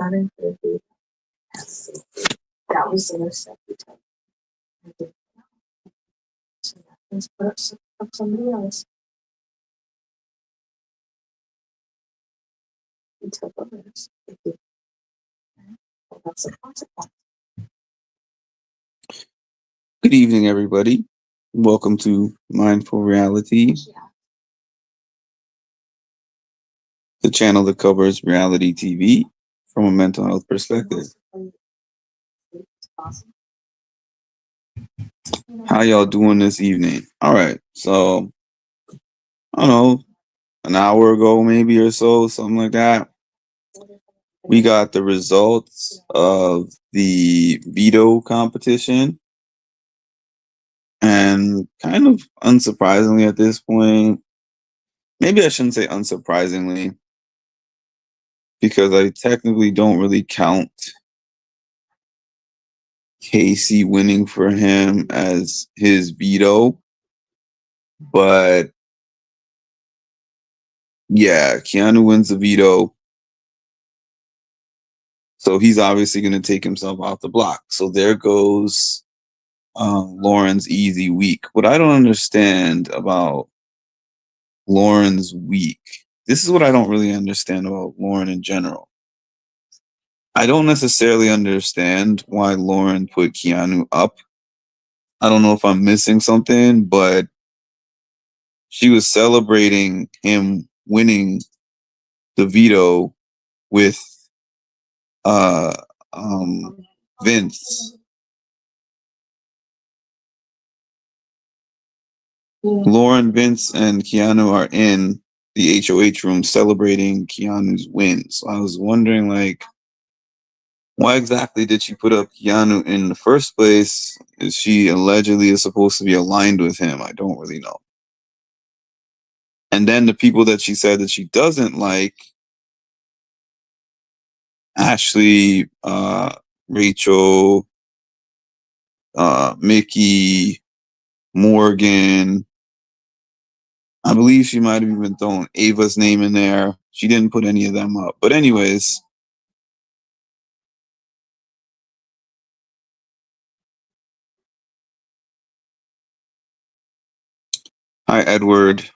Good evening, everybody. Welcome to Mindful Reality, the channel that covers reality TV from a mental health perspective. How y'all doing this evening? All right, so I don't know, an hour ago maybe or so, something like that. We got the results of the veto competition, and kind of unsurprisingly at this point, maybe I shouldn't say unsurprisingly, because I technically don't really count Casey winning for him as his veto. But yeah, Keanu wins the veto. So he's obviously going to take himself off the block. So there goes Lauren's easy week. What I don't understand about Lauren's week, this is what I don't really understand about Lauren in general. I don't necessarily understand why Lauren put Keanu up. I don't know if I'm missing something, but she was celebrating him winning the veto with uh Vince. Lauren, Vince, and Keanu are in the HOH room celebrating Keanu's win. So I was wondering, like, why exactly did she put up Keanu in the first place? Is she allegedly is supposed to be aligned with him? I don't really know. And then the people that she said that she doesn't like, Ashley, Rachel, Mickey, Morgan. I believe she might have even thrown Ava's name in there. She didn't put any of them up. But anyways, hi, Edward.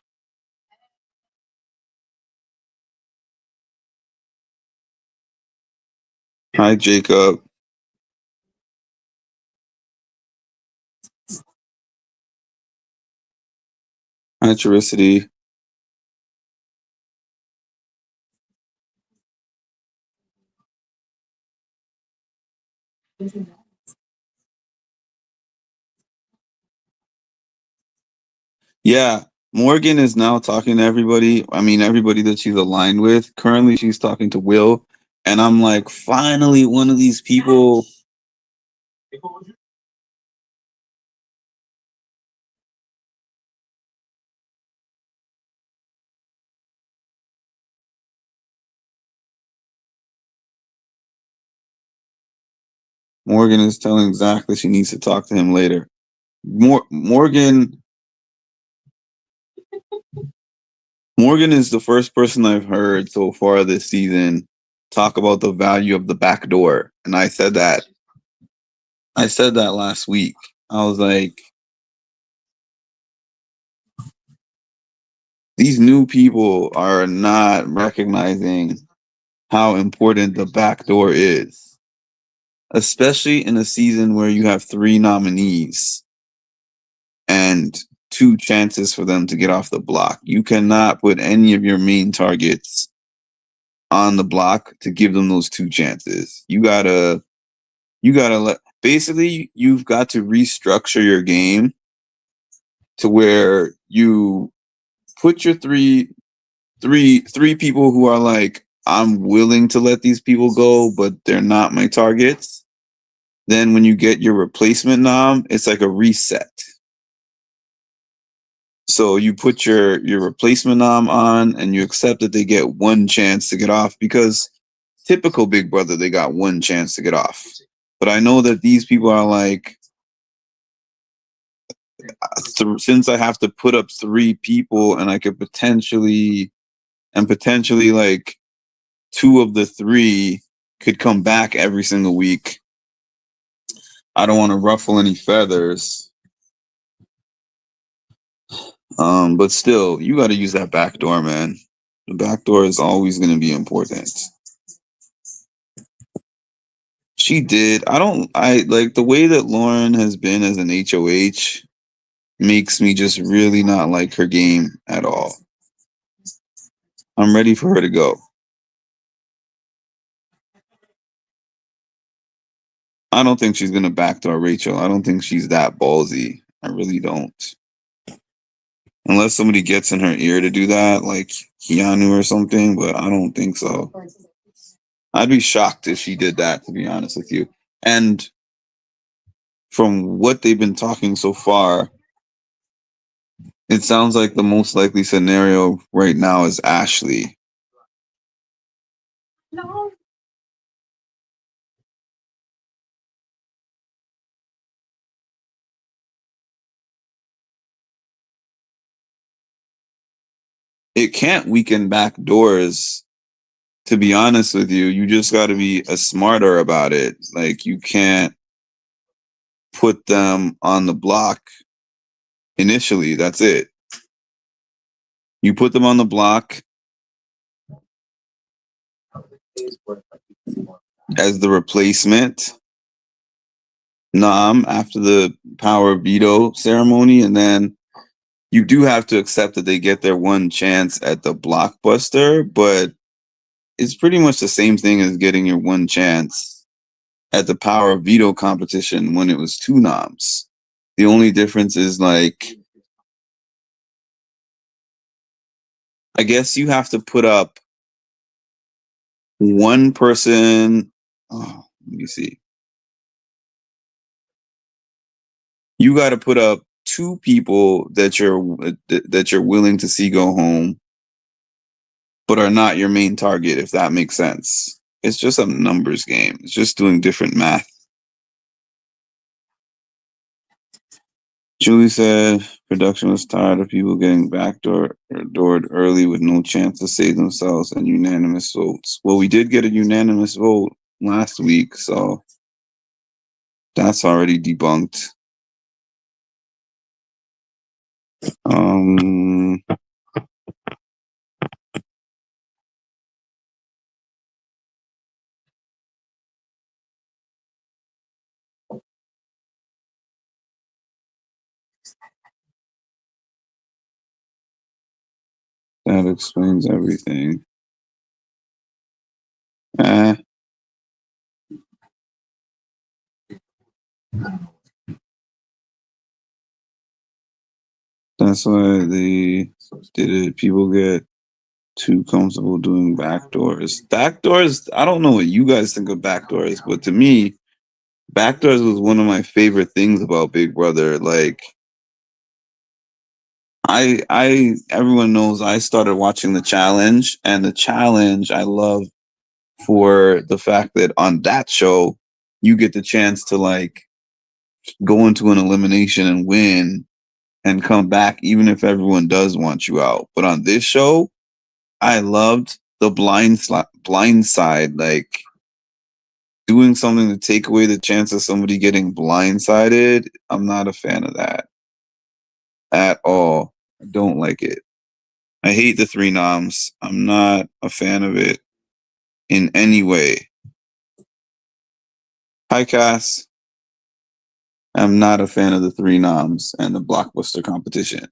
Hi, Jacob. Hi, Charicity. Yeah, Morgan is now talking to everybody. I mean, everybody that she's aligned with. Currently, she's talking to Will. And I'm like, finally, one of these people. Morgan is telling Zach that she needs to talk to him later. Morgan is the first person I've heard so far this season talk about the value of the back door. And I said that last week. I was like, these new people are not recognizing how important the back door is, especially in a season where you have 3 nominees and 2 chances for them to get off the block. You cannot put any of your main targets on the block to give them those 2 chances. You gotta basically you've got to restructure your game to where you put your three people who are like, I'm willing to let these people go, but they're not my targets. Then when you get your replacement nom, it's like a reset. So you put your replacement nom on and you accept that they get 1 chance to get off, because typical Big Brother, they got 1 chance to get off. But I know that these people are like, since I have to put up 3 people and I could potentially like 2 of the 3 could come back every single week. I don't want to ruffle any feathers. But still, you got to use that back door, man. The back door is always going to be important. She did. I like the way that Lauren has been as an HOH makes me just really not like her game at all. I'm ready for her to go. I don't think she's going to backdoor Rachel. I don't think she's that ballsy. I really don't. Unless somebody gets in her ear to do that, like Keanu or something, but I don't think so. I'd be shocked if she did that, to be honest with you. And from what they've been talking so far, it sounds like the most likely scenario right now is Ashley. It can't weaken back doors, to be honest with you. You just got to be a smarter about it. Like, you can't put them on the block initially. That's it. You put them on the block as the replacement nom after the power veto ceremony, and then you do have to accept that they get their one chance at the blockbuster, but it's pretty much the same thing as getting your one chance at the power veto competition when it was two noms. The only difference is, like, I guess you have to put up one person. Oh, let me see. You got to put up two people that you're willing to see go home, but are not your main target, if that makes sense. It's just a numbers game. It's just doing different math. Julie said production was tired of people getting backdoored early with no chance to save themselves and unanimous votes. Well, we did get a unanimous vote last week, so that's already debunked. That explains everything. That's why they did it. People get too comfortable doing backdoors. Backdoors, I don't know what you guys think of backdoors, but to me, backdoors was one of my favorite things about Big Brother. Like, everyone knows I started watching the challenge, and the challenge I love for the fact that on that show you get the chance to, like, go into an elimination and win and come back even if everyone does want you out. But on this show, I loved the blind side, like doing something to take away the chance of somebody getting blindsided. I'm not a fan of that at all. I don't like it. I hate the three noms. I'm not a fan of it in any way. Hi, Cass. I'm not a fan of the three noms and the blockbuster competition.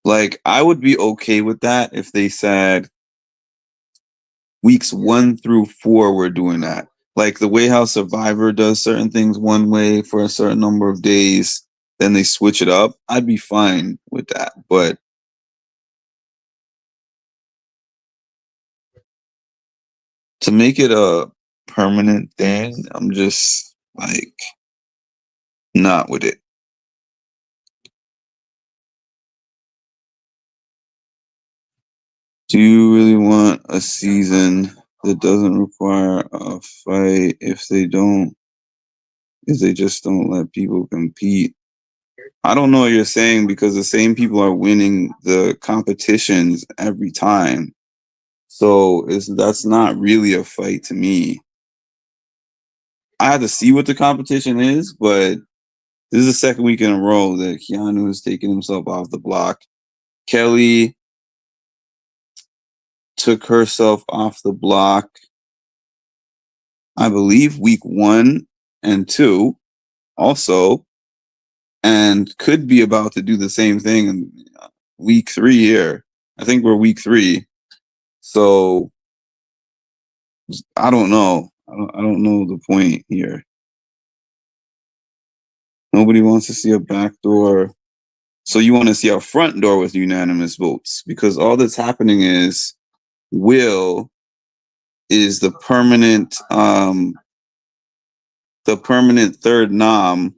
Like, I would be okay with that if they said weeks 1 through 4 we're doing that. Like the way how Survivor does certain things one way for a certain number of days, then they switch it up. I'd be fine with that. But to make it a permanent thing, I'm just like not with it. Do you really want a season that doesn't require a fight if they just don't let people compete? I don't know what you're saying, because the same people are winning the competitions every time. So that's not really a fight to me. I had to see what the competition is, but this is the second week in a row that Keanu has taken himself off the block. Kelly took herself off the block, I believe, week 1 and 2 also, and could be about to do the same thing in week 3 here. I think we're week 3. So I don't know. I don't know the point here. Nobody wants to see a back door. So you want to see a front door with unanimous votes, because all that's happening is Will is the permanent third nom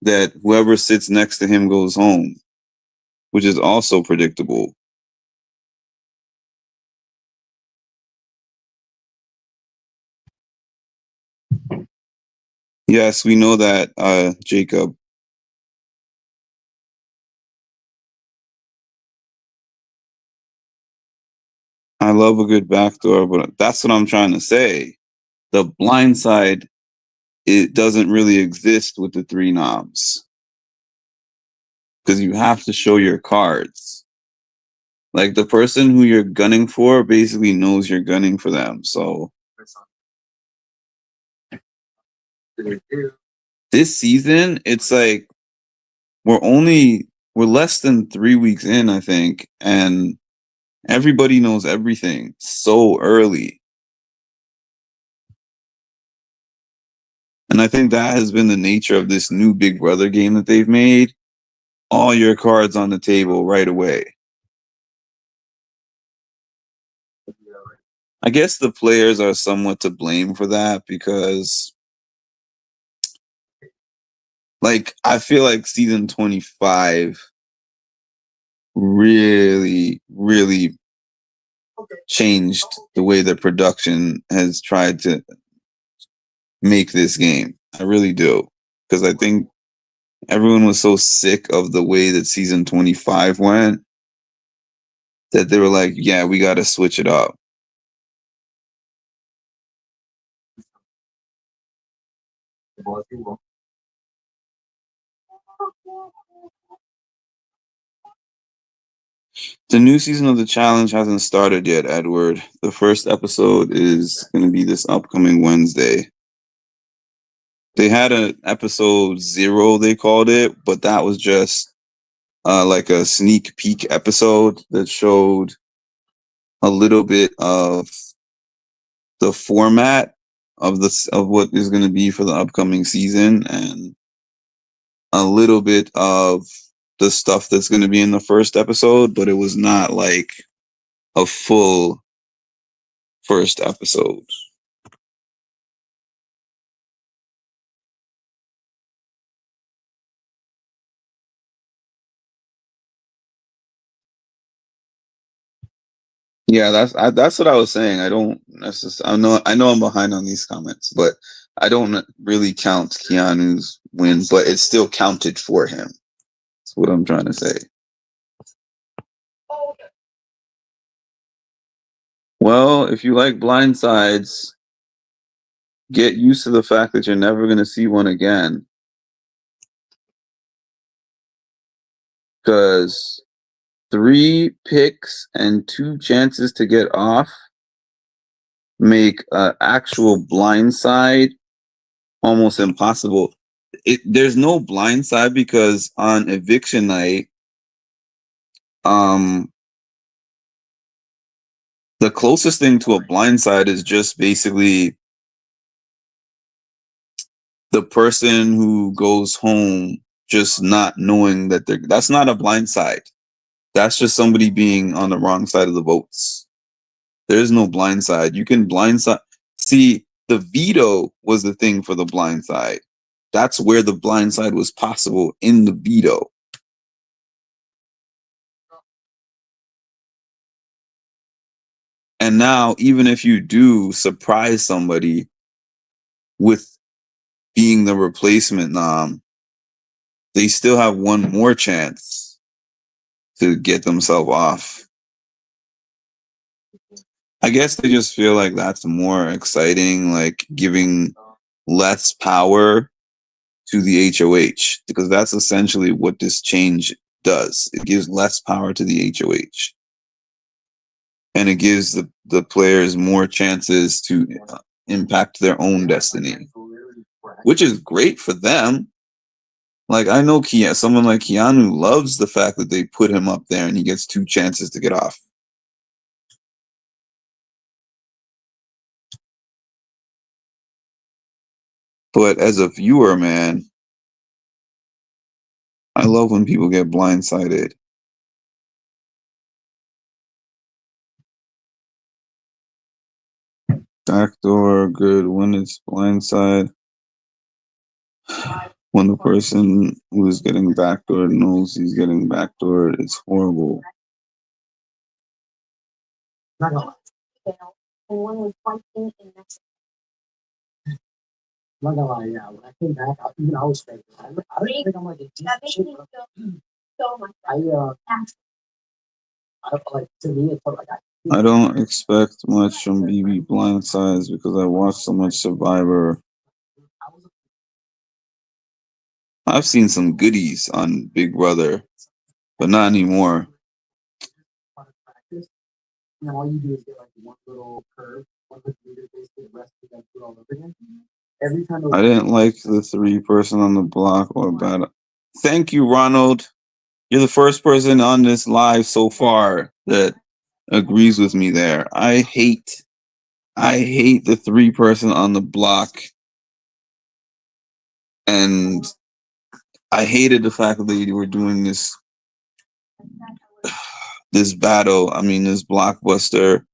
that whoever sits next to him goes home, which is also predictable. Yes, we know that, Jacob. I love a good backdoor, but that's what I'm trying to say. The blind side, it doesn't really exist with the 3 knobs, because you have to show your cards. Like, the person who you're gunning for basically knows you're gunning for them. So this season, it's like we're less than 3 weeks in, I think, and everybody knows everything so early. And I think that has been the nature of this new Big Brother game that they've made. All your cards on the table right away. I guess the players are somewhat to blame for that, because, like, I feel like season 25 really, really changed the way the production has tried to make this game. I really do. Because I think everyone was so sick of the way that season 25 went that they were like, yeah, we got to switch it up. The new season of the challenge hasn't started yet, Edward. The first episode is going to be this upcoming Wednesday. They had an episode 0, they called it, but that was just like a sneak peek episode that showed a little bit of the format of what is going to be for the upcoming season, and a little bit of the stuff that's going to be in the first episode, but it was not like a full first episode. Yeah, that's what I was saying. I don't necessarily. I know I'm behind on these comments, but I don't really count Keanu's win, but it still counted for him. That's what I'm trying to say. Well, if you like blind sides, get used to the fact that you're never going to see one again. Because 3 picks and 2 chances to get off make actual blind side almost impossible. There's no blind side, because on eviction night, um, the closest thing to a blind side is just basically the person who goes home just not knowing that that's not a blind side. That's just somebody being on the wrong side of the votes. There is no blind side. You can blind side. See, the veto was the thing for the blind side. That's where the blind side was possible, in the veto. And now, even if you do surprise somebody with being the replacement nom, they still have one more chance to get themselves off. I guess they just feel like that's more exciting, like giving less power to the HOH, because that's essentially what this change does. It gives less power to the HOH, and it gives the players more chances to impact their own destiny, which is great for them. Like, I know someone like Keanu loves the fact that they put him up there and he gets 2 chances to get off. But as a viewer, man, I love when people get blindsided. Backdoor, good. When it's blindside, when the person who is getting backdoored knows he's getting backdoored, it's horrible. Not gonna lie, yeah. When I came back, I was fake. I didn't think I'm like a decent shit, bro. I like, to me, it felt like I don't expect much from BB Blindsides because I watch so much Survivor. I've seen some goodies on Big Brother, but not anymore. practice. And then all you do is get like one little curve, one little meter, basically the rest of it do it all over again. Every time I didn't like the 3-person on the block or bad. Thank you, Ronald. You're the first person on this live so far that agrees with me there. I hate the 3-person on the block, and I hated the fact that they were doing this battle. I mean, this blockbuster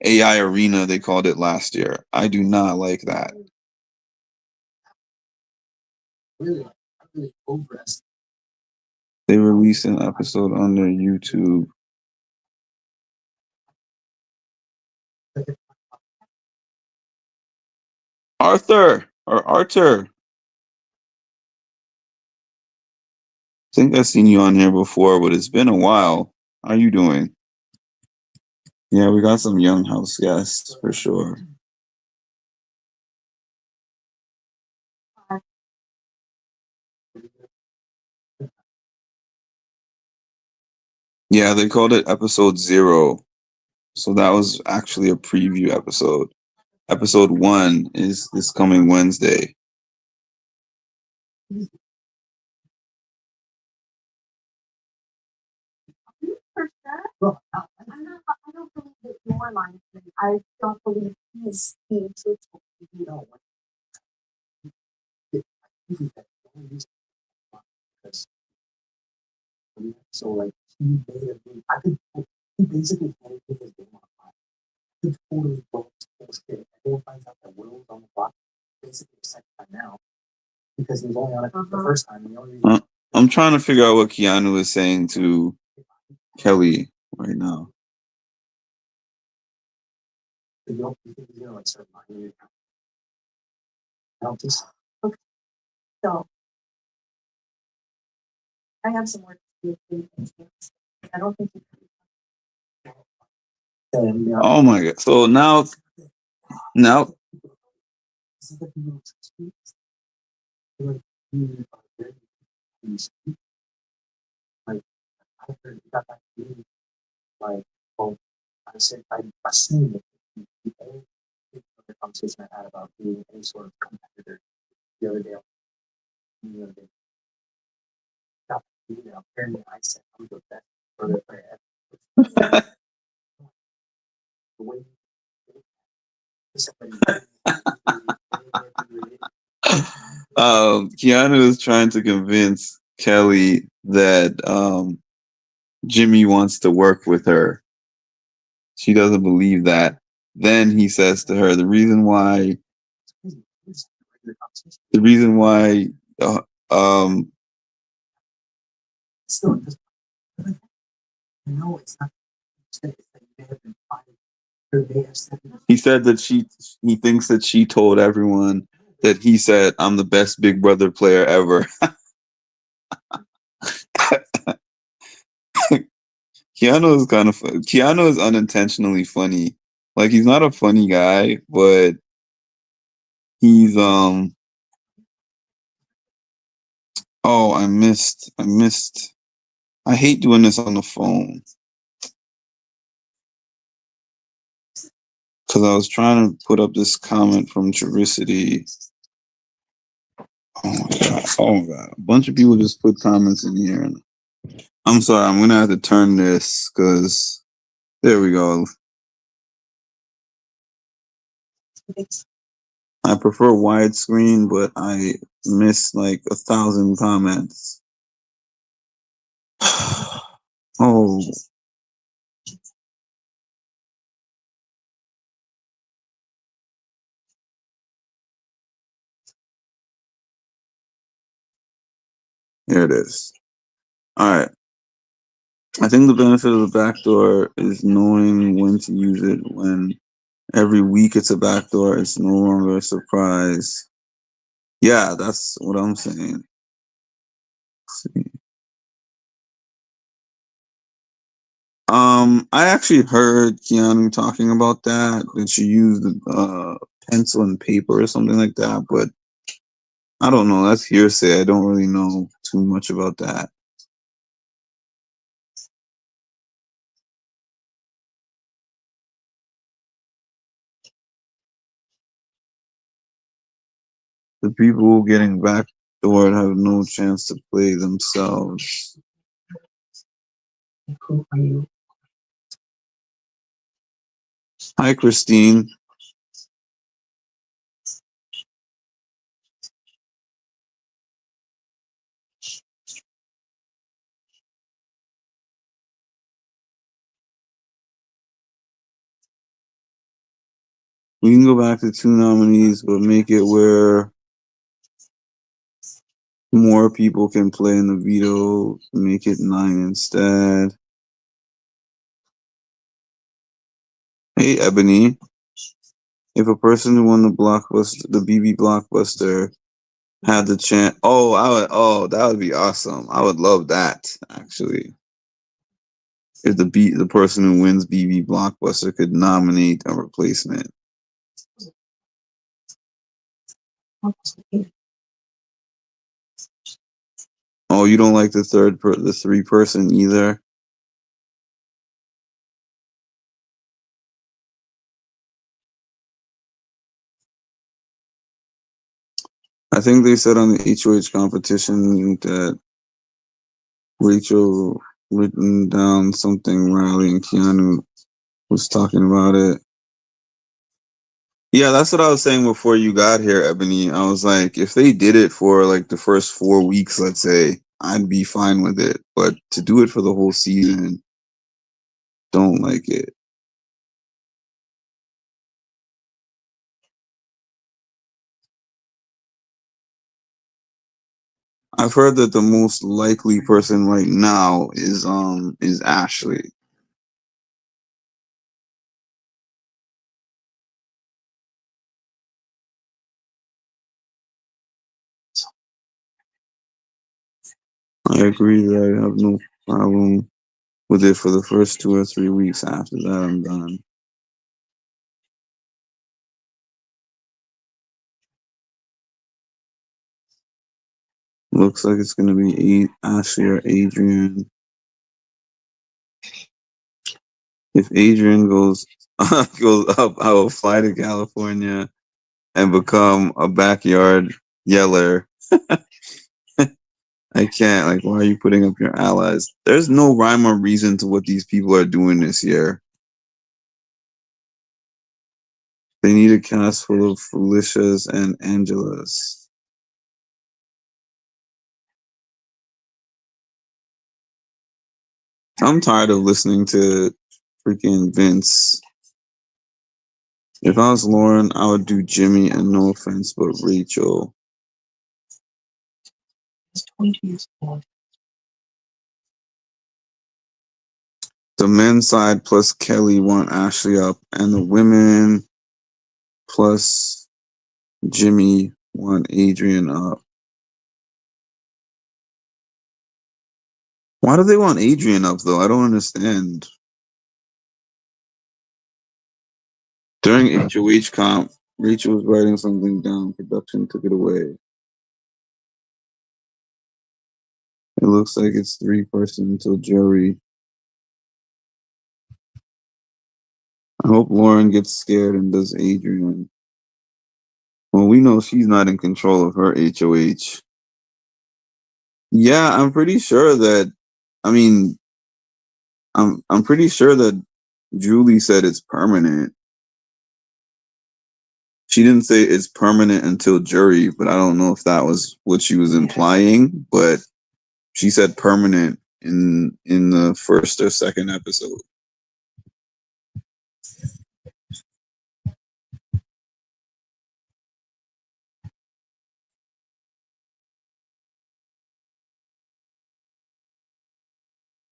AI arena, they called it last year. I do not like that. really overestimate. They released an episode on their YouTube. Arthur. I think I've seen you on here before, but it's been a while. How are you doing? Yeah, we got some young house guests for sure. Yeah, they called it episode 0. So that was actually a preview episode. Episode 1 is this coming Wednesday. Bro, I don't believe that your line. I don't believe he's being truthful. You know, so like he may have been. I could. He basically can't put his game on fire. He could totally blow his bullshit. Everyone finds out that Will's on the block. Basically, the second time now, because he was only on it the first time. The only reason I'm trying to figure out what Keanu is saying to Kelly right now. you don't think he's gonna like start mining it. I don't think so. Okay. So I have some work to do. I don't think you can. Oh my god. So now like I heard you got that feeling like, well, I said I assume that the conversation I had about being any sort of competitor the other day. The other day, got the feeling apparently I said I'm the best brother player ever. The way Keanu is trying to convince Kelly that Jimmy wants to work with her. She doesn't believe that. Then he says to her, the reason why still just no, it's not. They have been fighting. He said that he thinks that she told everyone that he said, I'm the best Big Brother player ever. Keanu is unintentionally funny. Like, he's not a funny guy, but he's Oh, I missed. I missed. I hate doing this on the phone because I was trying to put up this comment from Churicity. Oh my god! Oh my god! A bunch of people just put comments in here. And I'm sorry. I'm gonna have to turn this because there we go. I prefer widescreen, but I missed like 1,000 comments. Oh, here it is. All right. I think the benefit of the backdoor is knowing when to use it. When every week it's a backdoor, it's no longer a surprise. Yeah, that's what I'm saying. I actually heard Keanu talking about that you used pencil and paper or something like that, but I don't know. That's hearsay. I don't really know too much about that. The people getting backdoored have no chance to play themselves. Who are you? Hi, Christine. We can go back to 2 nominees, but make it where more people can play in the veto. Make it 9 instead. Hey, Ebony. If a person who won the BB blockbuster, had the chance, that would be awesome. I would love that actually. If the person who wins BB blockbuster could nominate a replacement. Oh, you don't like the the 3-person either? I think they said on the HOH competition that Rachel written down something Riley and Keanu was talking about it. Yeah, that's what I was saying before you got here, Ebony. I was like, if they did it for like the first 4 weeks, let's say, I'd be fine with it. But to do it for the whole season, don't like it. I've heard that the most likely person right now is Ashley. I agree that I have no problem with it for the first 2 or 3 weeks. After that, I'm done. Looks like it's gonna be Ashley or Adrian. If Adrian goes goes up, I will fly to California and become a backyard yeller. I can't. Like, why are you putting up your allies? There's no rhyme or reason to what these people are doing this year. They need a cast full of Felicias and Angelas. I'm tired of listening to freaking Vince. If I was Lauren, I would do Jimmy, and no offense, but Rachel. It's 20 years old. The men's side plus Kelly want Ashley up, and the women plus Jimmy want Adrian up. Why do they want Adrian up though? I don't understand. During HOH comp, Rachel was writing something down. Production took it away. It looks like it's 3-person until jury. I hope Lauren gets scared and does Adrian. Well, we know she's not in control of her HOH. Yeah, I'm pretty sure that. I mean, I'm pretty sure that Julie said it's permanent. She didn't say it's permanent until jury, but I don't know if that was what she was implying. But she said permanent in the first or second episode.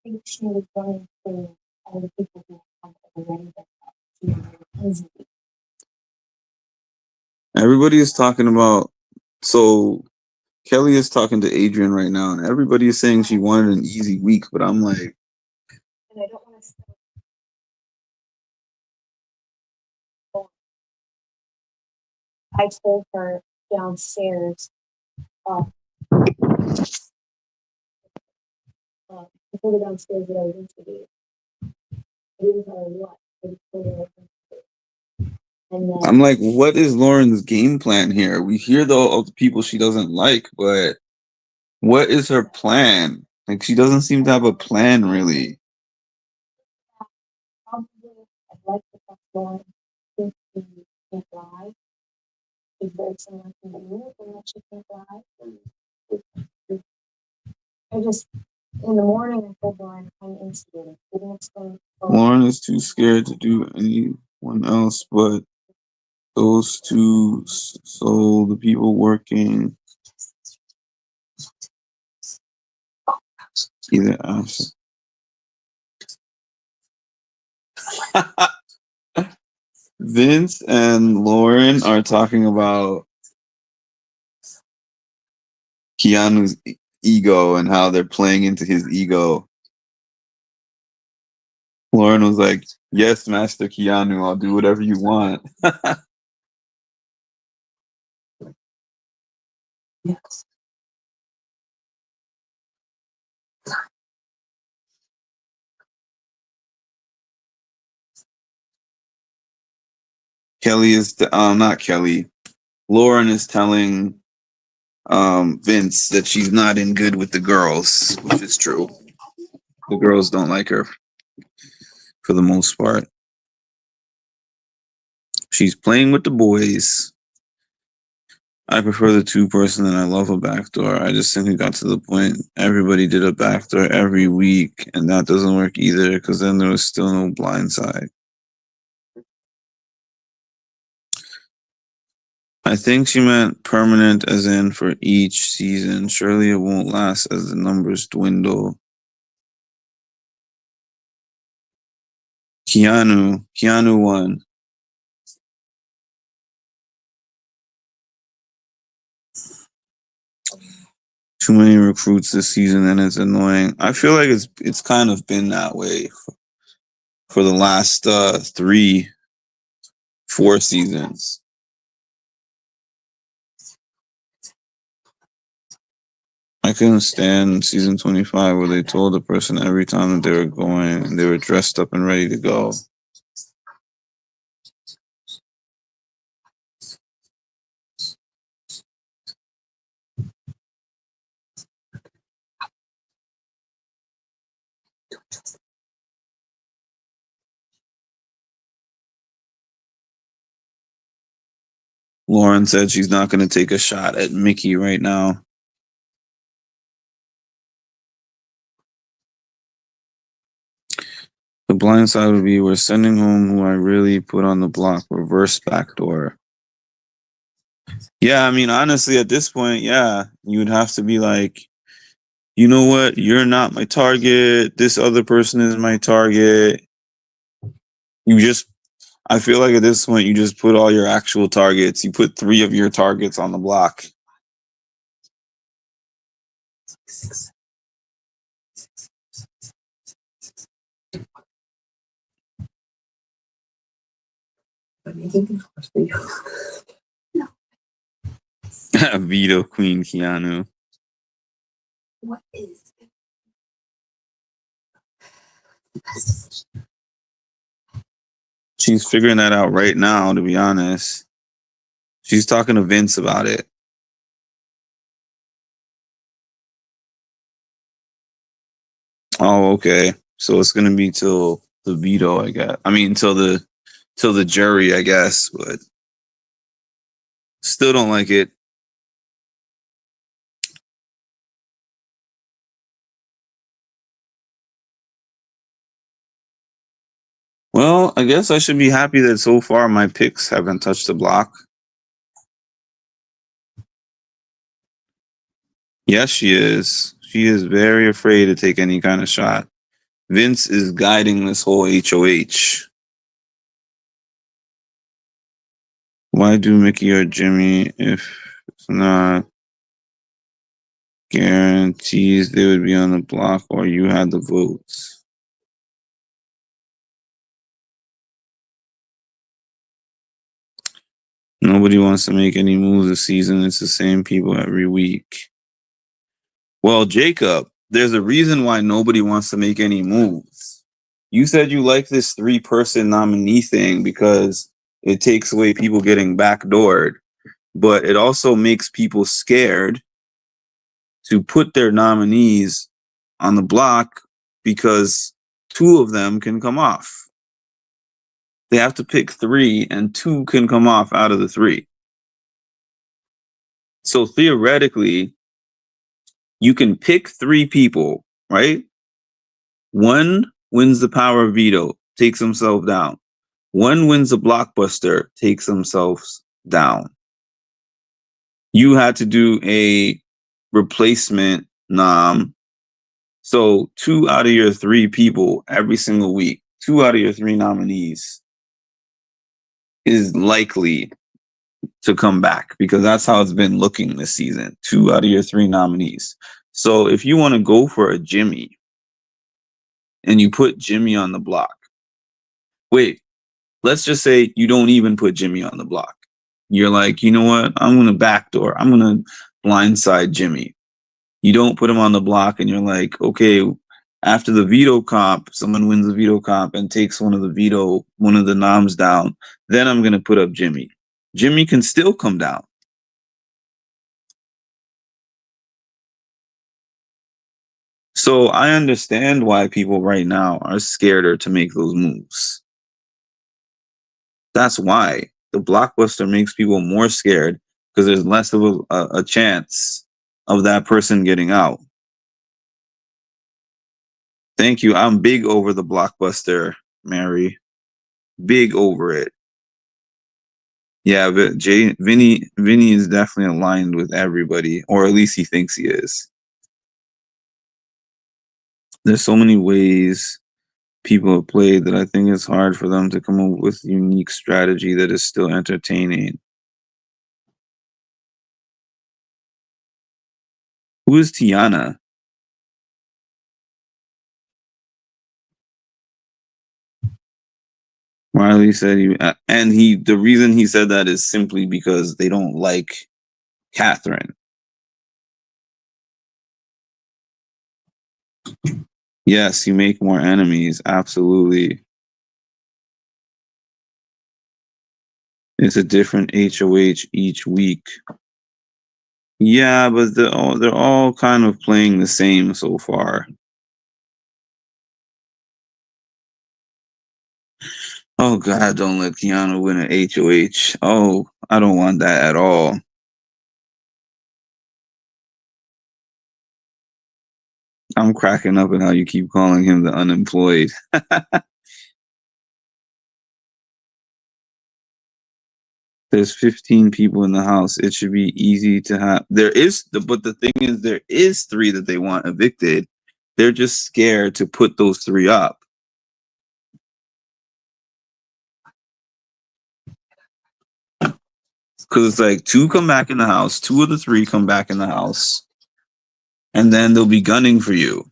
I think she was going for all the people who have already been up. Everybody is talking about. So Kelly is talking to Adrian right now, and everybody is saying she wanted an easy week. But I'm like, And I don't want to start. I told her downstairs, I told her downstairs that I was interviewed. I didn't tell her what. I just told her I was interviewed. And then I'm like, what is Lauren's game plan here? We hear of the people she doesn't like, but what is her plan? Like, she doesn't seem to have a plan, really. probably I'd like to have Lauren think she can't lie. She's very similar to you, and that she can't lie. I just in the morning I told Lauren I'm instigating. Didn't explain. Lauren is too scared to do anyone else but those two. So the people working either after. Vince and Lauren are talking about Keanu's ego and how they're playing into his ego. Lauren was like, "Yes, Master Keanu, I'll do whatever you want." Yes. Kelly is not Kelly. Lauren is telling Vince that she's not in good with the girls, which is true. The girls don't like her for the most part. She's playing with the boys. I prefer the 2-person and I love a backdoor. I just think it got to the point everybody did a backdoor every week, and that doesn't work either because then there was still no blind side. I think she meant permanent as in for each season. Surely it won't last as the numbers dwindle. Keanu won. Too many recruits this season and it's annoying. I feel like it's kind of been that way for the last 3-4 seasons. I couldn't stand season 25 where they told the person every time that they were going and they were dressed up and ready to go. Lauren said she's not going to take a shot at Mickey right now. The blind side would be we're sending home who I really put on the block, reverse backdoor. Yeah, I mean, honestly, at this point, yeah, you would have to be like, you know what? You're not my target. This other person is my target. I feel like at this point, you just put all your actual targets. You put 3 of your targets on the block. Veto Queen Keanu. What is She's figuring that out right now, to be honest. She's talking to Vince about it. Oh, okay. So it's gonna be till the veto, I guess. I mean, till the jury, I guess. But still don't like it. Well, I guess I should be happy that so far my picks haven't touched the block. Yes, she is. She is very afraid to take any kind of shot. Vince is guiding this whole HOH. Why do Mickey or Jimmy if it's not guarantees they would be on the block or you had the votes? Nobody wants to make any moves this season. It's the same people every week. Well, Jacob, there's a reason why nobody wants to make any moves. You said you like this 3-person nominee thing because it takes away people getting backdoored, but it also makes people scared to put their nominees on the block because 2 of them can come off. They have to pick 3 and 2 can come off out of the 3. So theoretically, you can pick 3 people, right? 1 wins the power of veto, takes himself down. 1 wins the blockbuster, takes themselves down. You had to do a replacement nom. So 2 out of your 3 people every single week, 2 out of your 3 nominees is likely to come back because that's how it's been looking this season. 2 out of your 3 nominees. So if you want to go for a Jimmy and you put Jimmy on the block, wait, let's just say you don't even put Jimmy on the block. You're like, you know what? I'm going to backdoor. I'm going to blindside Jimmy. You don't put him on the block and you're like, okay, after the veto comp, someone wins the veto comp and takes one of the noms down, then I'm going to put up Jimmy. Jimmy can still come down. So I understand why people right now are scared to make those moves. That's why the blockbuster makes people more scared because there's less of a chance of that person getting out. Thank you. I'm big over the blockbuster, Mary. Big over it. Yeah, but Vinny is definitely aligned with everybody, or at least he thinks he is. There's so many ways people have played that I think it's hard for them to come up with unique strategy that is still entertaining. Who is Tiana? Riley said the reason he said that is simply because they don't like Catherine. Yes, you make more enemies. Absolutely. It's a different HOH each week. Yeah, but they're all kind of playing the same so far. Oh God, don't let Keanu win an HOH. Oh, I don't want that at all. I'm cracking up at how you keep calling him the unemployed. There's 15 people in the house. It should be easy to have. But the thing is, there is 3 that they want evicted. They're just scared to put those 3 up. Because it's like 2 come back in the house, 2 of the 3 come back in the house, and then they'll be gunning for you.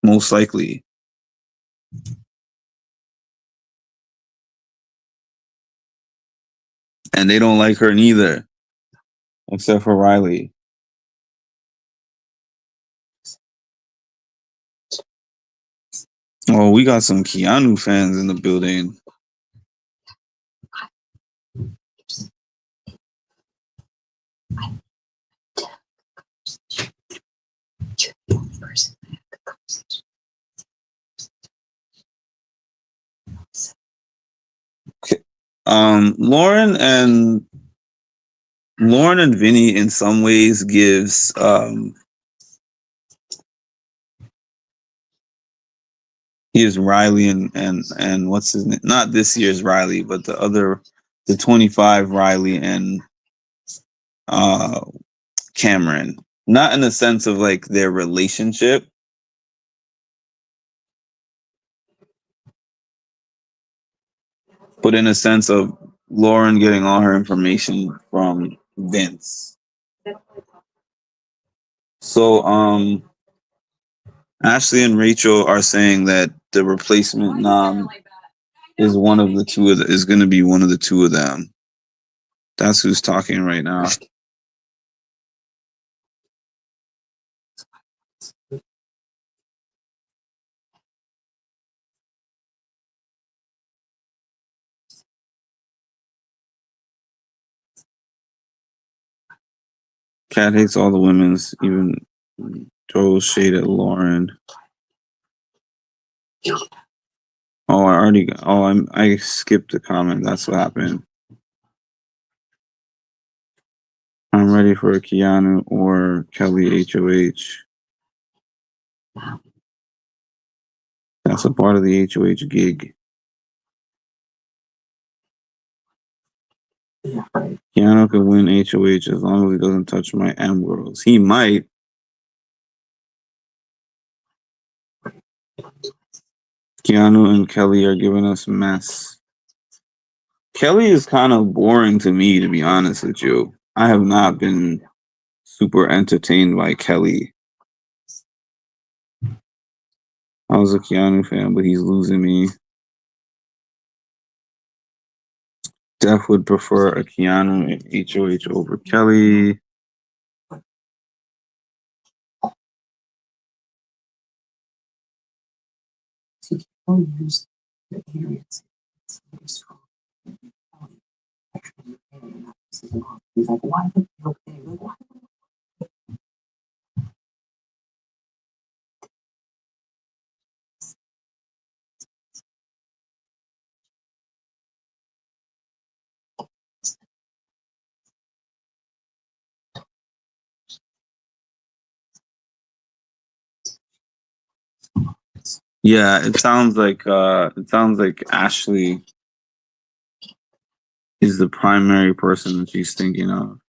Most likely. And they don't like her neither, except for Riley. Oh, we got some Keanu fans in the building. Lauren and Vinny in some ways gives he is Riley and what's his name? Not this year's Riley, but the 25 Riley and uh Cameron. Not in the sense of like their relationship, but in a sense of Lauren getting all her information from Vince. So Ashley and Rachel are saying that the replacement Nam is one of the two of is going to be one of the two of them. That's who's talking right now. Cat hates all the women's, even throws shade at Lauren. Oh, I skipped the comment. That's what happened. I'm ready for a Keanu or Kelly HOH. That's a part of the HOH gig. Keanu could win HOH as long as he doesn't touch my M girls. He might. Keanu and Kelly are giving us mess. Kelly is kind of boring to me, to be honest with you. I have not been super entertained by Kelly. I was a Keanu fan, but he's losing me. Def would prefer a Keanu HOH over Kelly. Yeah, it sounds like Ashley is the primary person that she's thinking of.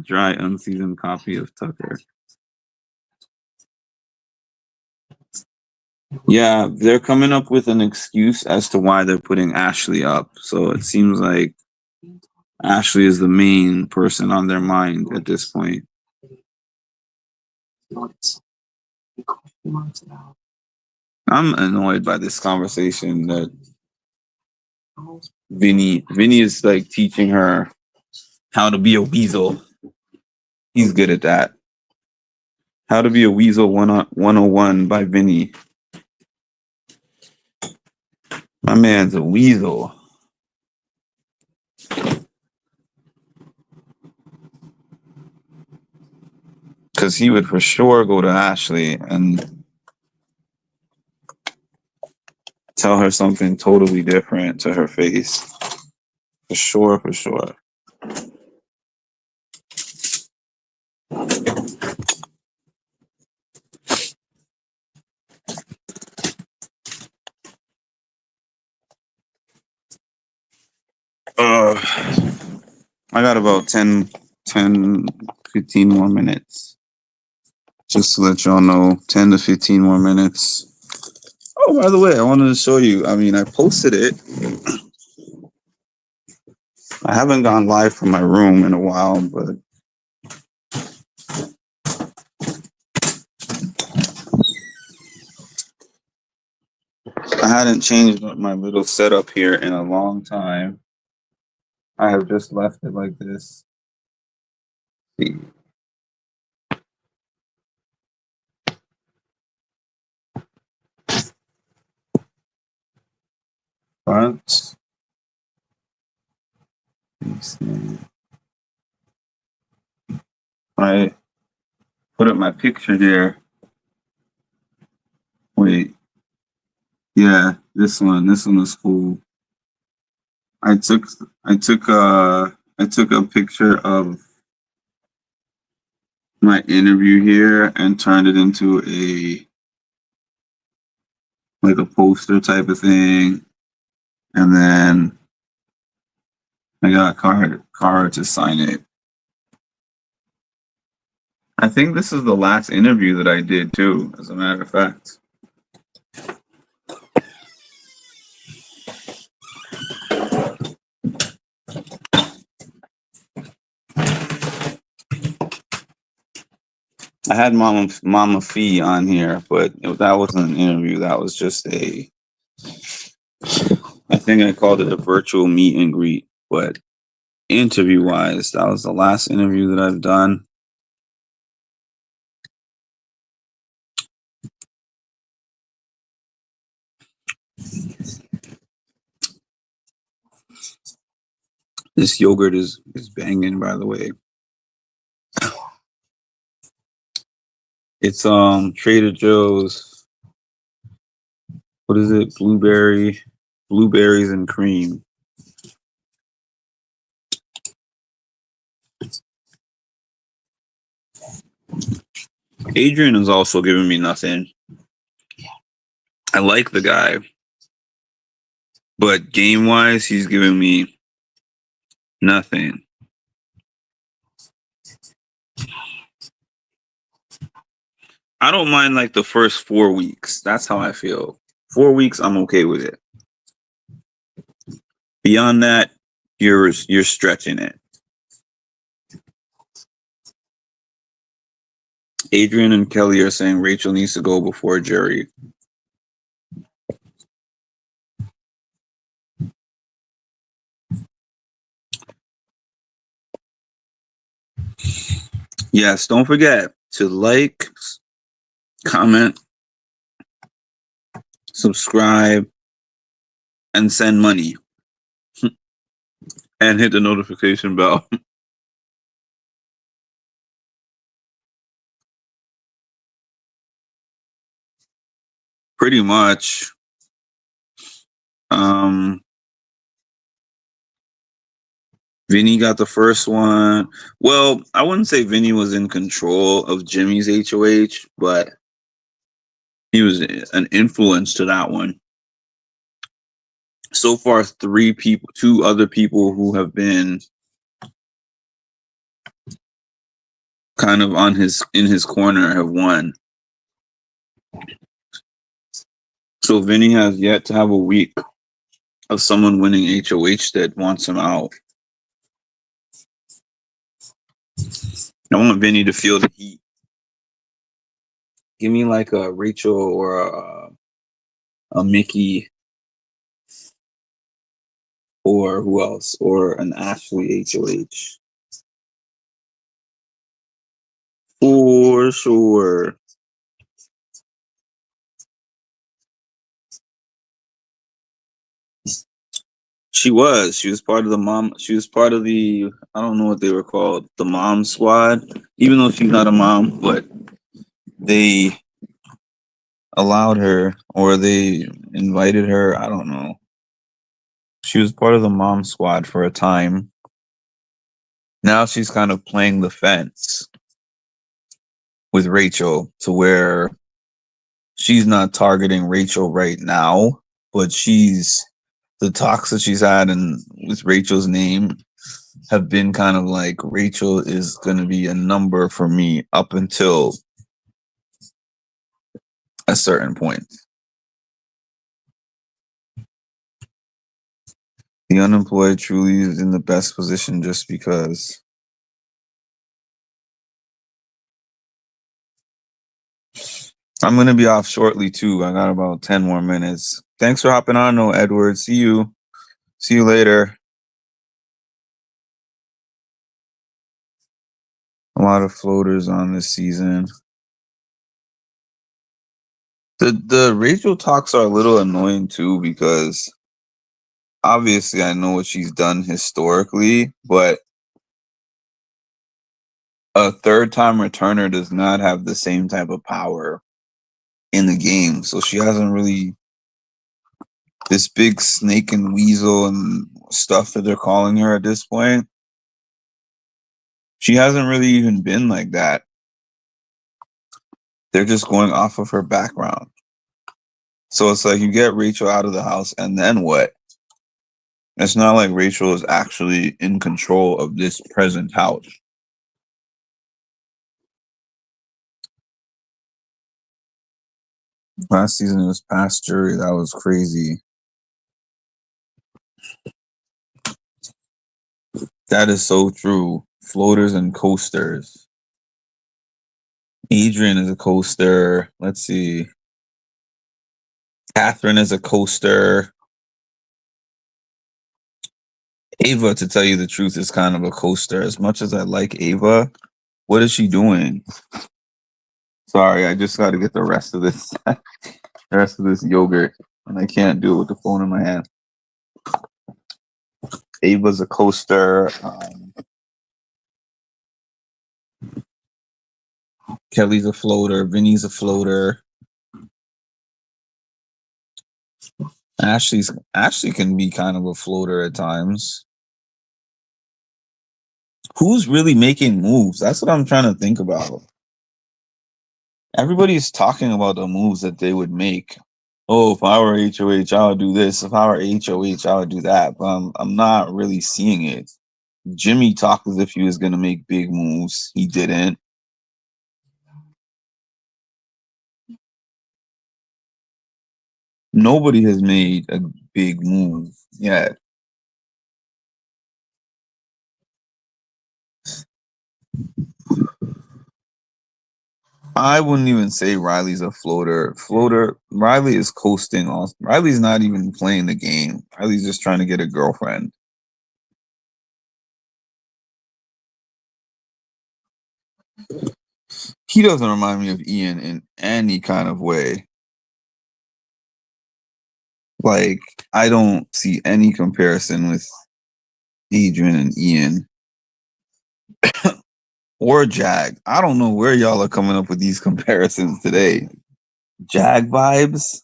Dry unseasoned copy of Tucker. Yeah, they're coming up with an excuse as to why they're putting Ashley up. So it seems like Ashley is the main person on their mind at this point. I'm annoyed by this conversation that Vinny is like teaching her how to be a weasel. He's good at that. How to be a weasel 101 by Vinny. My man's a weasel. Because he would for sure go to Ashley and tell her something totally different to her face. For sure, for sure. I got about 10, 15 more minutes. Just to let y'all know, 10 to 15 more minutes. Oh, by the way, I wanted to show you. I mean, I posted it. I haven't gone live from my room in a while, but I hadn't changed my little setup here in a long time. I have just left it like this. See. front. Let me see. I put up my picture there. Wait, yeah, this one. This one is cool. I took I took I took a picture of my interview here and turned it into a poster type of thing, and then I got Cara to sign it. I think this is the last interview that I did too, as a matter of fact. I had Mama Fee on here, but that wasn't an interview. That was just I think I called it a virtual meet and greet. But interview wise, that was the last interview that I've done. This yogurt is banging, by the way. It's Trader Joe's. What is it? Blueberries and cream. Adrian is also giving me nothing. I like the guy, but game wise, he's giving me nothing. I don't mind like the first 4 weeks. That's how I feel. 4 weeks, I'm okay with it. Beyond that, you're stretching it. Adrian and Kelly are saying Rachel needs to go before Jerry. Yes, don't forget to like, comment, subscribe, and send money. And hit the notification bell. Pretty much. Vinny got the first one. Well, I wouldn't say Vinny was in control of Jimmy's HOH, but he was an influence to that one. So far, 3 people, 2 other people who have been kind of in his corner have won. So Vinny has yet to have a week of someone winning HOH that wants him out. I want Vinny to feel the heat. Give me like a Rachel or a Mickey, or who else? Or an Ashley HOH. For sure. She was part of the mom. She was part of the, I don't know what they were called, the mom squad. Even though she's not a mom, but they allowed her, or they invited her. I don't know. She was part of the mom squad for a time. Now she's kind of playing the fence with Rachel, to where she's not targeting Rachel right now, but the talks that she's had and with Rachel's name have been kind of like, Rachel is going to be a number for me up until a certain point. The unemployed truly is in the best position just because. I'm going to be off shortly too. I got about 10 more minutes. Thanks for hopping on, though, Edward. See you later. A lot of floaters on this season. The Rachel talks are a little annoying too, because obviously I know what she's done historically, but a third time returner does not have the same type of power in the game. So she hasn't really this big snake and weasel and stuff that they're calling her at this point. She hasn't really even been like that. They're just going off of her background. So it's like you get Rachel out of the house and then what? It's not like Rachel is actually in control of this present house. Last season it was past jury. That was crazy. That is so true. Floaters and coasters. Adrian is a coaster. Let's see. Catherine is a coaster. Ava, to tell you the truth, is kind of a coaster. As much as I like Ava, what is she doing? Sorry, I just got to get the rest of this, the rest of this yogurt, and I can't do it with the phone in my hand. Ava's a coaster. Kelly's a floater. Vinny's a floater. Ashley can be kind of a floater at times. Who's really making moves? That's what I'm trying to think about. Everybody's talking about the moves that they would make. Oh, if I were HOH, I would do this. If I were HOH, I would do that. But I'm not really seeing it. Jimmy talked as if he was going to make big moves. He didn't. Nobody has made a big move yet. I wouldn't even say Riley's a floater. Riley is coasting. Also, Riley's not even playing the game. Riley's just trying to get a girlfriend. He doesn't remind me of Ian in any kind of way. Like, I don't see any comparison with Adrian and Ian. Or Jag. I don't know where y'all are coming up with these comparisons today. Jag vibes?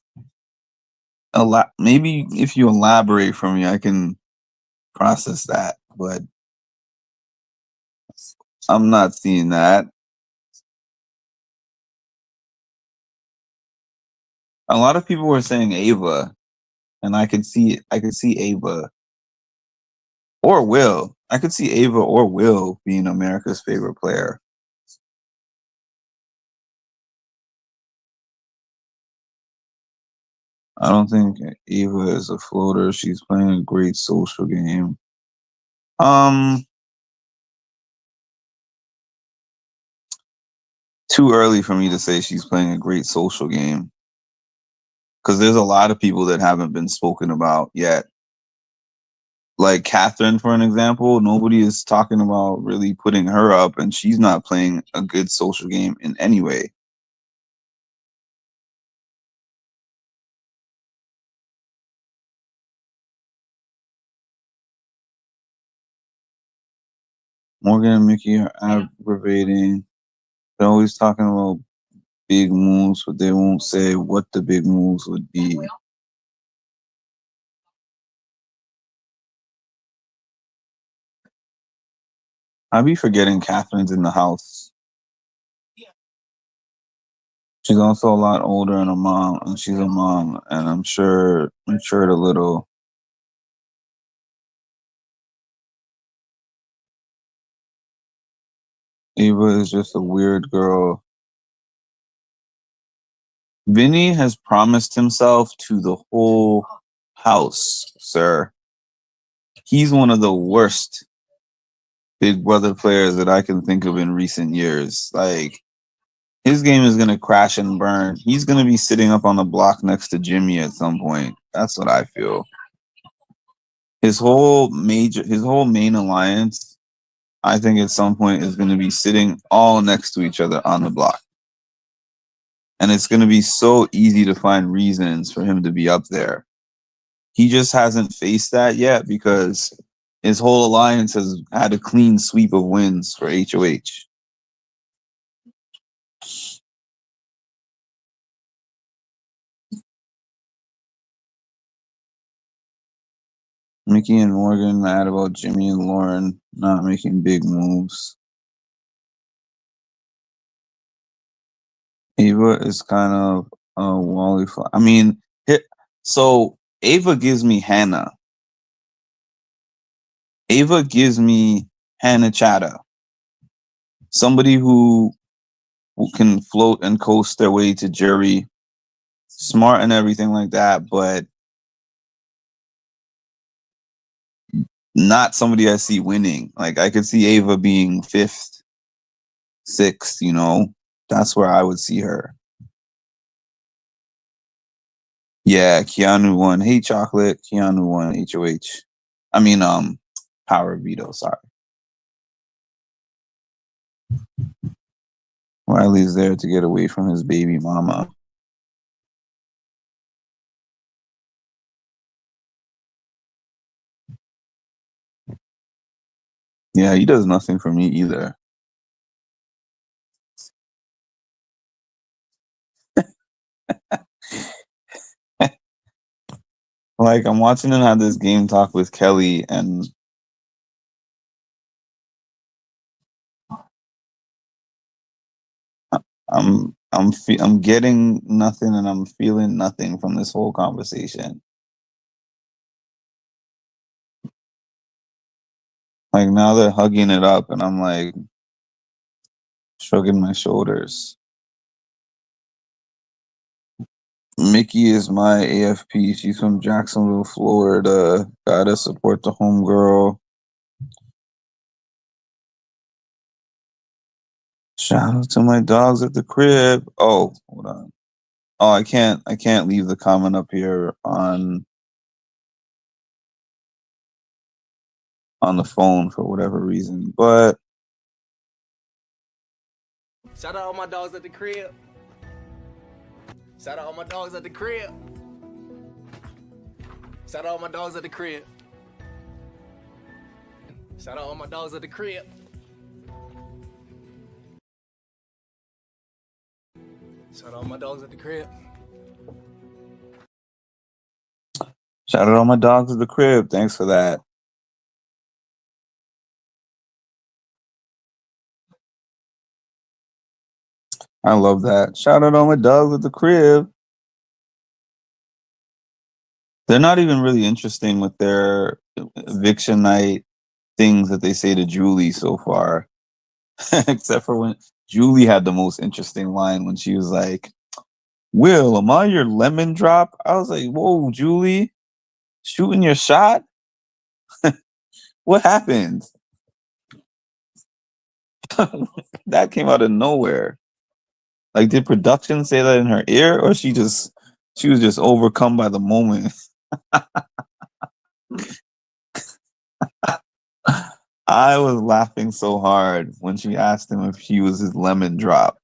Maybe if you elaborate for me, I can process that. But I'm not seeing that. A lot of people were saying Ava, and I could see Ava or Will. I could see Ava or Will being America's favorite player. I don't think Ava is a floater. She's playing a great social game. Too early for me to say she's playing a great social game. Because there's a lot of people that haven't been spoken about yet. Like Catherine, for an example, nobody is talking about really putting her up, and she's not playing a good social game in any way. Morgan and Mickey are aggravating. They're always talking about big moves, but they won't say what the big moves would be. I be forgetting Catherine's in the house. She's also a lot older and a mom, and she's a mom, and I'm sure matured a little. Ava is just a weird girl. Vinny has promised himself to the whole house, sir. He's one of the worst Big Brother players that I can think of in recent years. Like, his game is going to crash and burn. He's going to be sitting up on the block next to Jimmy at some point. That's what I feel. His whole main alliance, I think at some point is going to be sitting all next to each other on the block. And it's going to be so easy to find reasons for him to be up there. He just hasn't faced that yet because his whole alliance has had a clean sweep of wins for HOH. Mickey and Morgan mad about Jimmy and Lauren not making big moves. Ava is kind of a Wally. I mean, so Ava gives me Hannah. Ava gives me Hannah Chatta. Somebody who can float and coast their way to jury, smart and everything like that, but not somebody I see winning. Like I could see Ava being fifth, sixth, that's where I would see her. Yeah, Keanu won. Hey, Chocolate. Keanu won HOH. I mean, Power Veto. Sorry. Riley's there to get away from his baby mama. Yeah, he does nothing for me either. Like I'm watching him have this game talk with Kelly, and I'm getting nothing, and I'm feeling nothing from this whole conversation. Like now they're hugging it up, and I'm like shrugging my shoulders. Mickey is my AFP. She's from Jacksonville, Florida. Gotta support the homegirl. Shout out to my dogs at the crib. Oh, hold on. Oh, I can't leave the comment up here on the phone for whatever reason. But shout out all my dogs at the crib. Shout out all my dogs at the crib. Shout out all my dogs at the crib. Shout out all my dogs at the crib. Shout out all my dogs at the crib. shout out all my dogs at the crib. Thanks for that. I love that. Shout out all my dogs at the crib. They're not even really interesting with their eviction night things that they say to Julie so far. Except for when Julie had the most interesting line when she was like, Will, am I your lemon drop? I was like, whoa, Julie, shooting your shot? What happened? That came out of nowhere. Like, did production say that in her ear, or she was just overcome by the moment? I was laughing so hard when she asked him if he was his lemon drop.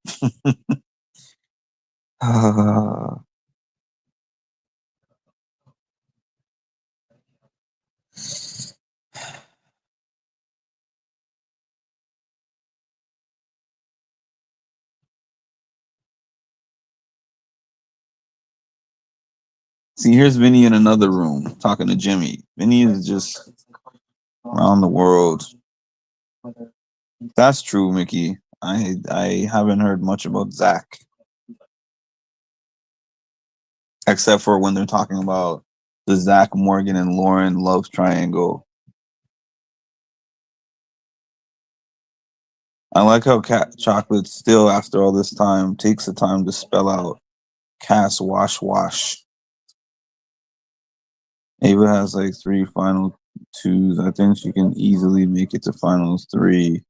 See, here's Vinny in another room talking to Jimmy. Vinny is just around the world. That's true, Mickey. I haven't heard much about Zach, except for when they're talking about the Zach, Morgan, and Lauren love triangle. I like how Cat Chocolate still, after all this time, takes the time to spell out Cass Wash Wash. Ava has like 3 final 2s. I think she can easily make it to finals 3.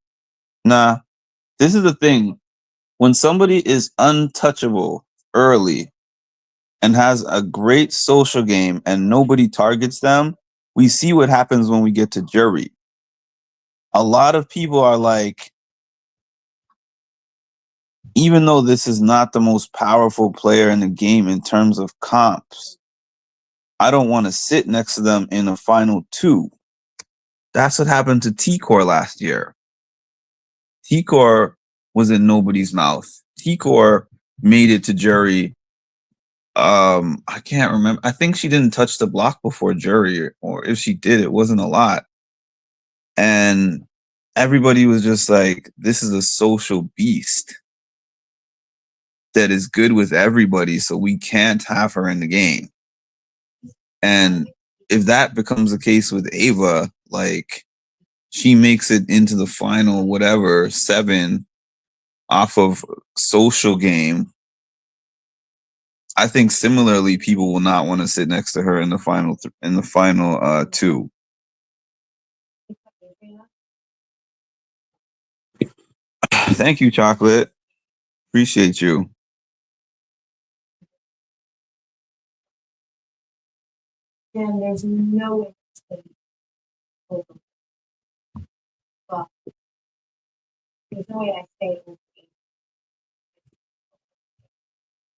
Nah, this is the thing. When somebody is untouchable early and has a great social game and nobody targets them, we see what happens when we get to jury. A lot of people are like, even though this is not the most powerful player in the game in terms of comps, I don't want to sit next to them in a final two. That's what happened to T-Core last year. T-Core was in nobody's mouth. T-Core made it to jury. I can't remember. I think she didn't touch the block before jury, or if she did, it wasn't a lot. And everybody was just like, this is a social beast that is good with everybody, so we can't have her in the game. And if that becomes the case with Ava, like she makes it into the final, whatever, 7 off of social game, I think similarly people will not want to sit next to her in the final two. Thank you, Chocolate. Appreciate you. And there's no way to stay open. Well, there's no way I stay open.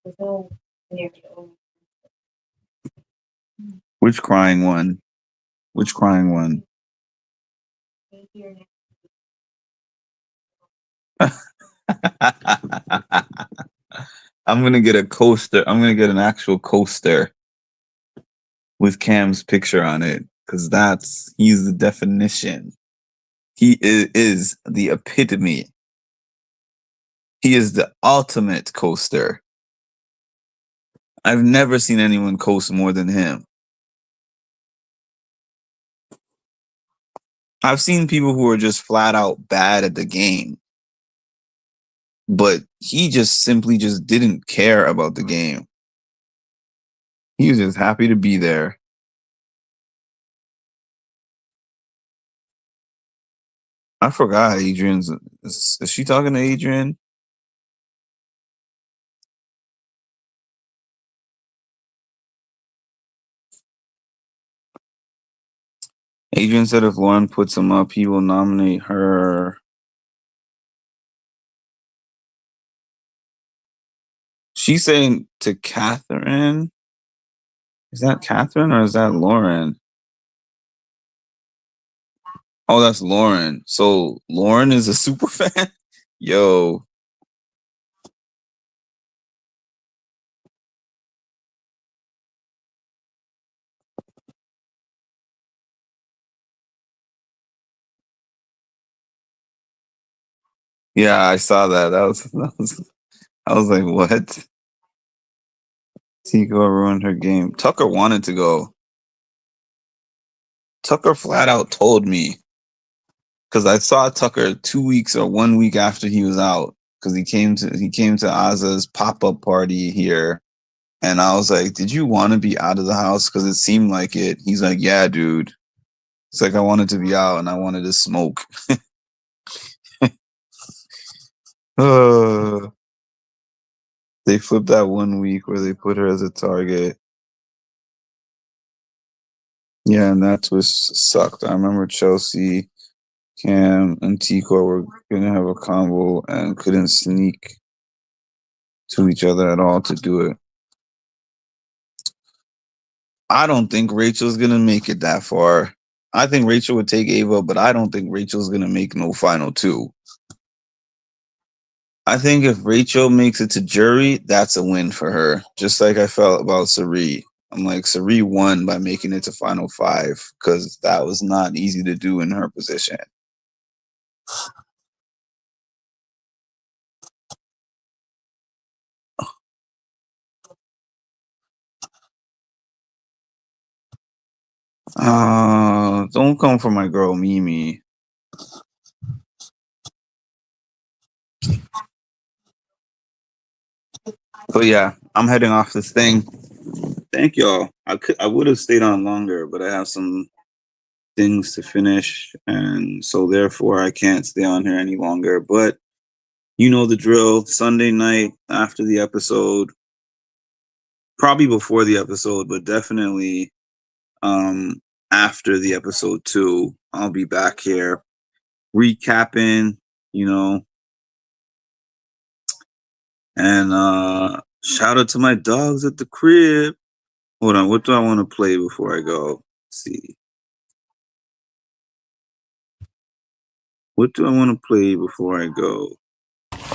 There's no scenario. Which crying one? Which crying one? I'm gonna get a coaster. I'm gonna get an actual coaster with Cam's picture on it, because he's the definition. He is the epitome. He is the ultimate coaster. I've never seen anyone coast more than him. I've seen people who are just flat out bad at the game, but he just simply just didn't care about the game. He was just happy to be there. I forgot Adrian's. Is she talking to Adrian? Adrian said if Lauren puts him up, he will nominate her. She's saying to Catherine. Is that Catherine or is that Lauren? Oh, that's Lauren. So Lauren is a super fan? Yo. Yeah, I saw that. I was like, what? Tico ruined her game. Tucker wanted to go. Tucker flat out told me, because I saw Tucker 2 weeks or 1 week after he was out, because he came to Oz's pop-up party here, and I was like, did you want to be out of the house? Because it seemed like it. He's like, yeah, dude. It's like I wanted to be out and I wanted to smoke. They flipped that 1 week where they put her as a target. Yeah, and that twist sucked. I remember Chelsea, Cam, and Tico were gonna have a combo and couldn't sneak to each other at all to do it. I don't think Rachel's gonna make it that far. I think Rachel would take Ava, but I don't think Rachel's gonna make no final two. I think if Rachel makes it to jury, that's a win for her. Just like I felt about Sari. I'm like, Sari won by making it to final 5, because that was not easy to do in her position. Don't come for my girl Mimi. But yeah, I'm heading off this thing. Thank y'all. I would have stayed on longer, but I have some things to finish, and so therefore I can't stay on here any longer. But you know the drill. Sunday night after the episode, probably before the episode, but definitely after the episode 2, I'll be back here recapping, and shout out to my dogs at the crib. Hold on. What do I want to play before I go? Let's see. What do I want to play before I go?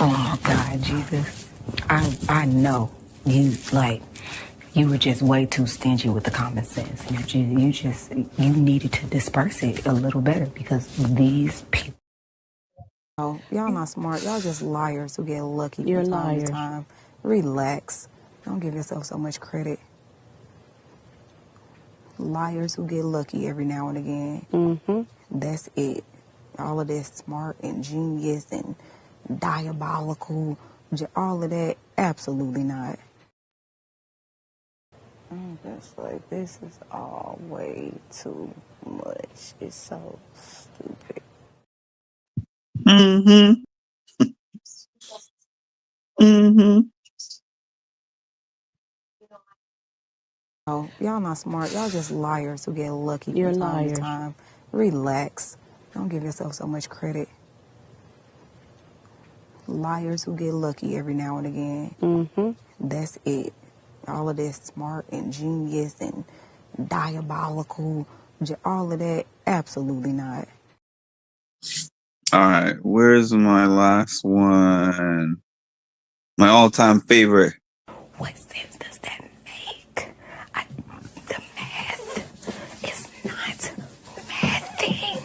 Oh my God, Jesus. I know you were just way too stingy with the common sense. You needed to disperse it a little better because these people. Oh, y'all not smart. Y'all just liars who get lucky from time to time. Relax. Don't give yourself so much credit. Liars who get lucky every now and again. Mm-hmm. That's it. All of this smart and genius and diabolical, all of that, absolutely not. I'm just like, this is all way too much. It's so stupid. Mm-hmm. Mm-hmm. Oh, y'all not smart. Y'all just liars who get lucky from time to time. Relax. Don't give yourself so much credit. Liars who get lucky every now and again. Mm-hmm. That's it. All of this smart and genius and diabolical, all of that, absolutely not. All right. Where's my last one? My all-time favorite. What sense does that make? The math is not mathing.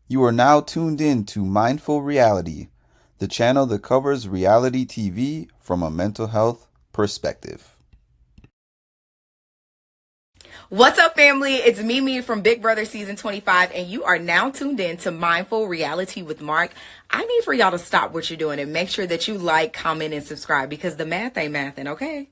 You are now tuned in to Mindful Reality, the channel that covers reality TV from a mental health perspective. What's up, family? It's Mimi from Big Brother Season 25, and you are now tuned in to Mindful Reality with Mark. I need for y'all to stop what you're doing and make sure that you like, comment, and subscribe because the math ain't mathing, okay?